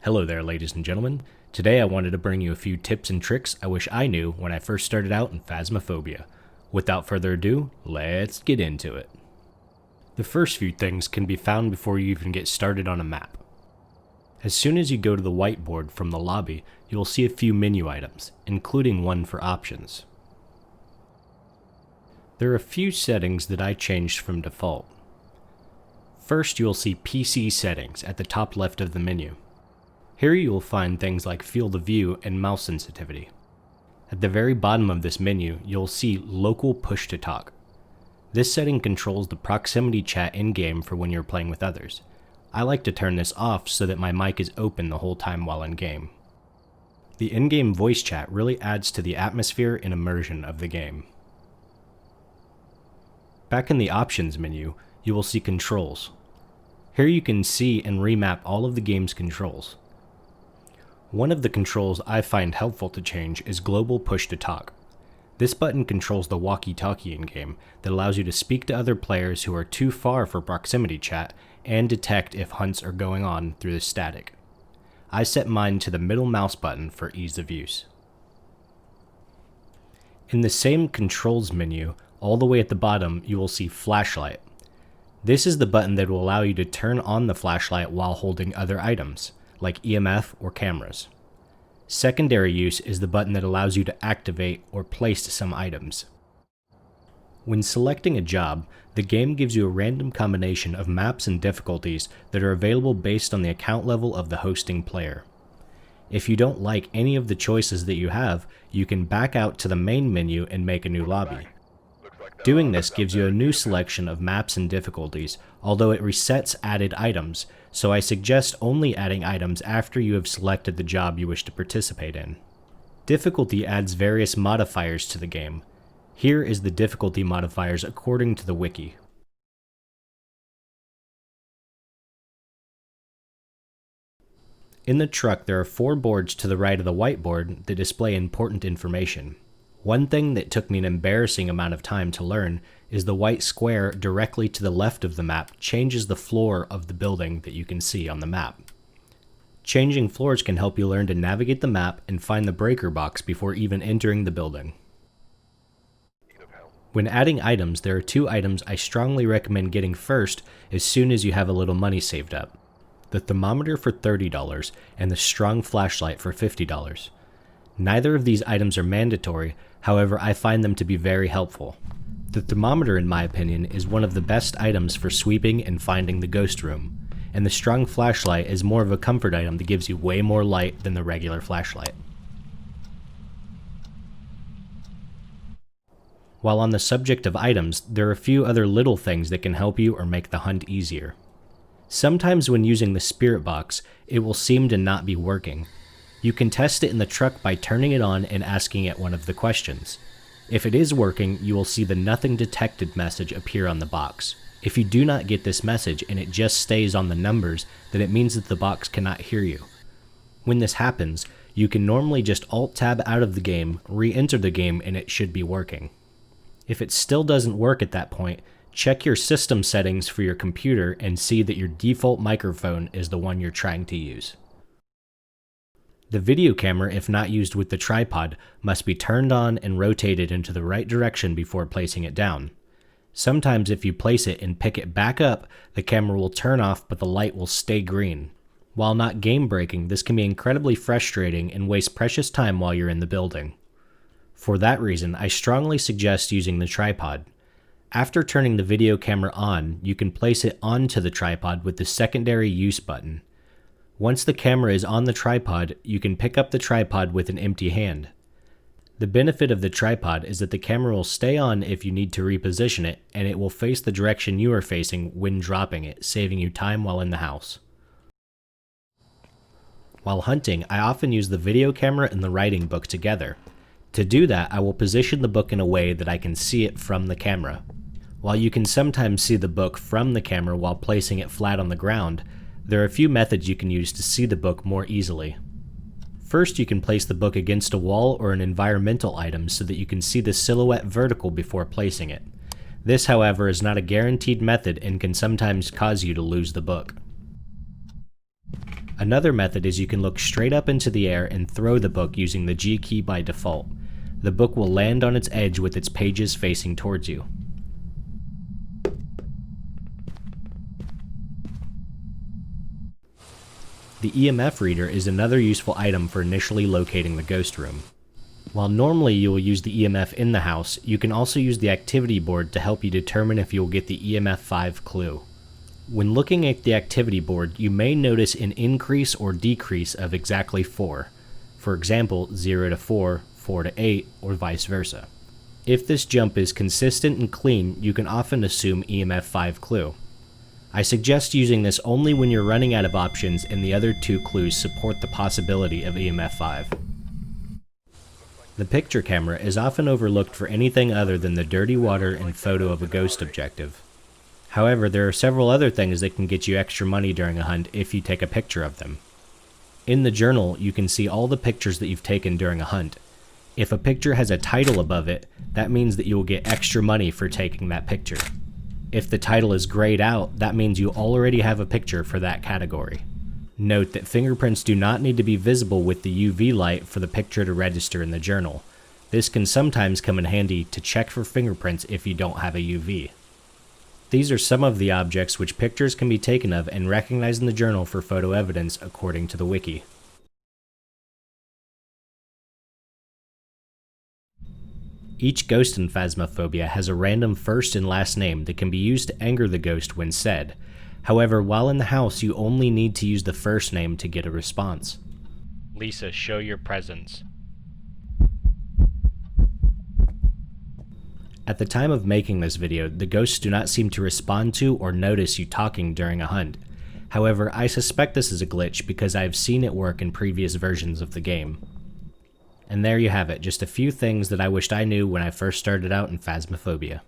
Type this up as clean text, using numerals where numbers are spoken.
Hello there, ladies and gentlemen. Today I wanted to bring you a few tips and tricks I wish I knew when I first started out in Phasmophobia. Without further ado, let's get into it. The first few things can be found before you even get started on a map. As soon as you go to the whiteboard from the lobby, you will see a few menu items, including one for options. There are a few settings that I changed from default. First, you will see PC settings at the top left of the menu. Here you will find things like field of view and mouse sensitivity. At the very bottom of this menu, you'll see local push to talk. This setting controls the proximity chat in-game for when you're playing with others. I like to turn this off so that my mic is open the whole time while in-game. The in-game voice chat really adds to the atmosphere and immersion of the game. Back in the options menu, you will see controls. Here you can see and remap all of the game's controls. One of the controls I find helpful to change is global push to talk. This button controls the walkie-talkie in-game that allows you to speak to other players who are too far for proximity chat and detect if hunts are going on through the static. I set mine to the middle mouse button for ease of use. In the same controls menu, all the way at the bottom, you will see flashlight. This is the button that will allow you to turn on the flashlight while holding other items, like EMF or cameras. Secondary use is the button that allows you to activate or place some items. When selecting a job, the game gives you a random combination of maps and difficulties that are available based on the account level of the hosting player. If you don't like any of the choices that you have, you can back out to the main menu and make a new lobby. Doing this gives you a new selection of maps and difficulties, although it resets added items, so I suggest only adding items after you have selected the job you wish to participate in. Difficulty adds various modifiers to the game. Here is the difficulty modifiers according to the wiki. In the truck, there are 4 boards to the right of the whiteboard that display important information. One thing that took me an embarrassing amount of time to learn is the white square directly to the left of the map changes the floor of the building that you can see on the map. Changing floors can help you learn to navigate the map and find the breaker box before even entering the building. When adding items, there are 2 items I strongly recommend getting first as soon as you have a little money saved up. The thermometer for $30 and the strong flashlight for $50. Neither of these items are mandatory, however I find them to be very helpful. The thermometer, in my opinion, is one of the best items for sweeping and finding the ghost room, and the strong flashlight is more of a comfort item that gives you way more light than the regular flashlight. While on the subject of items, there are a few other little things that can help you or make the hunt easier. Sometimes when using the spirit box, it will seem to not be working. You can test it in the truck by turning it on and asking it one of the questions. If it is working, you will see the nothing detected message appear on the box. If you do not get this message and it just stays on the numbers, then it means that the box cannot hear you. When this happens, you can normally just Alt-Tab out of the game, re-enter the game, and it should be working. If it still doesn't work at that point, check your system settings for your computer and see that your default microphone is the one you're trying to use. The video camera, if not used with the tripod, must be turned on and rotated into the right direction before placing it down. Sometimes if you place it and pick it back up, the camera will turn off but the light will stay green. While not game breaking, this can be incredibly frustrating and waste precious time while you're in the building. For that reason, I strongly suggest using the tripod. After turning the video camera on, you can place it onto the tripod with the secondary use button. Once the camera is on the tripod, you can pick up the tripod with an empty hand. The benefit of the tripod is that the camera will stay on if you need to reposition it, and it will face the direction you are facing when dropping it, saving you time while in the house. While hunting, I often use the video camera and the writing book together. To do that, I will position the book in a way that I can see it from the camera. While you can sometimes see the book from the camera while placing it flat on the ground, there are a few methods you can use to see the book more easily. First, you can place the book against a wall or an environmental item so that you can see the silhouette vertical before placing it. This, however, is not a guaranteed method and can sometimes cause you to lose the book. Another method is you can look straight up into the air and throw the book using the G key by default. The book will land on its edge with its pages facing towards you. The EMF reader is another useful item for initially locating the ghost room. While normally you will use the EMF in the house, you can also use the activity board to help you determine if you will get the EMF 5 clue. When looking at the activity board, you may notice an increase or decrease of exactly 4. For example, 0 to 4, 4 to 8, or vice versa. If this jump is consistent and clean, you can often assume EMF 5 clue. I suggest using this only when you're running out of options and the other 2 clues support the possibility of EMF 5. The picture camera is often overlooked for anything other than the dirty water and photo of a ghost objective. However, there are several other things that can get you extra money during a hunt if you take a picture of them. In the journal, you can see all the pictures that you've taken during a hunt. If a picture has a title above it, that means that you will get extra money for taking that picture. If the title is grayed out, that means you already have a picture for that category. Note that fingerprints do not need to be visible with the UV light for the picture to register in the journal. This can sometimes come in handy to check for fingerprints if you don't have a UV. These are some of the objects which pictures can be taken of and recognized in the journal for photo evidence according to the wiki. Each ghost in Phasmophobia has a random first and last name that can be used to anger the ghost when said. However, while in the house, you only need to use the first name to get a response. Lisa, show your presence. At the time of making this video, the ghosts do not seem to respond to or notice you talking during a hunt. However, I suspect this is a glitch because I have seen it work in previous versions of the game. And there you have it, just a few things that I wished I knew when I first started out in Phasmophobia.